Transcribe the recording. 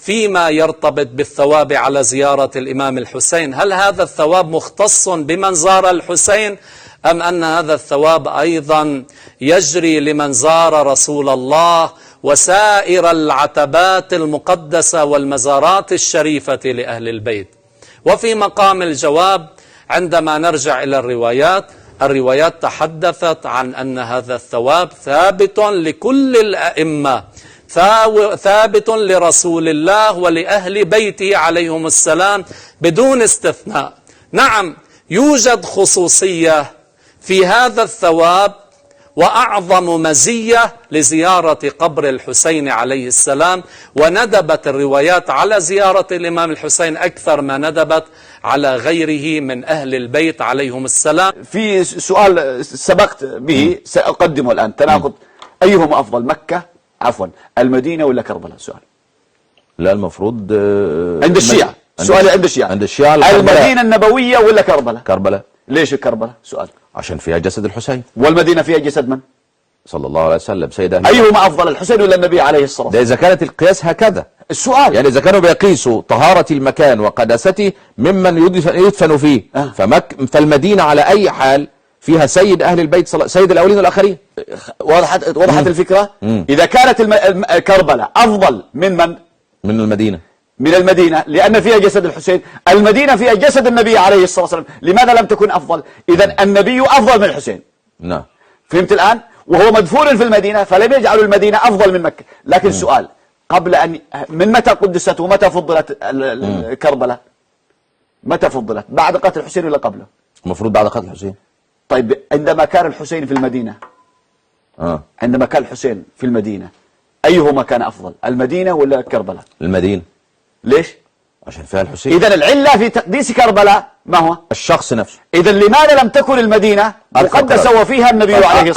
فيما يرتبط بالثواب على زيارة الإمام الحسين، هل هذا الثواب مختص بمن زار الحسين أم أن هذا الثواب أيضا يجري لمن زار رسول الله وسائر العتبات المقدسة والمزارات الشريفة لأهل البيت؟ وفي مقام الجواب عندما نرجع إلى الروايات تحدثت عن أن هذا الثواب ثابت لكل الأئمة، ثابت لرسول الله ولأهل بيته عليهم السلام بدون استثناء. نعم، يوجد خصوصية في هذا الثواب وأعظم مزية لزيارة قبر الحسين عليه السلام، وندبت الروايات على زيارة الإمام الحسين أكثر ما ندبت على غيره من أهل البيت عليهم السلام. في سؤال سبقت به سأقدمه الآن، تناقض أيهما أفضل، المدينة ولا كربلاء؟ سؤال. لا، المفروض عند الشيعة، سؤالي عند الشيعة المدينة النبوية ولا كربلاء؟ كربلاء. ليش كربلاء؟ سؤال. عشان فيها جسد الحسين. والمدينة فيها جسد من؟ صلى الله عليه وسلم، سيدة. أيهما أفضل، الحسين ولا النبي عليه الصلاة والسلام؟ ده إذا كانت القياس هكذا السؤال، يعني إذا كانوا بيقيسوا طهارة المكان وقداسته ممن يدفن فيه، فالمدينة على أي حال فيها سيد أهل البيت، سيد الأولين والآخرين. وضحت الفكرة. إذا كانت كربلاء أفضل من من المدينة لأن فيها جسد الحسين، المدينة فيها جسد النبي عليه الصلاة والسلام، لماذا لم تكن أفضل؟ إذا النبي أفضل من الحسين. نعم، فهمت الآن؟ وهو مدفون في المدينة، فلم يجعلوا المدينة أفضل من مكة. لكن سؤال، قبل أن من متى قدست ومتى فضلت كربلاء؟ متى فضلت؟ بعد قتل الحسين ولا قبله؟ المفروض بعد قتل الحسين. طيب عندما كان الحسين في المدينة، عندما كان الحسين في المدينة أيهما كان أفضل، المدينة ولا كربلاء؟ المدينة. ليش؟ عشان فيها الحسين. إذن العلة في تقديس كربلاء ما هو؟ الشخص نفسه. إذن لماذا لم تكن المدينة مقدسة وفيها النبي عليه الصلاة والسلام؟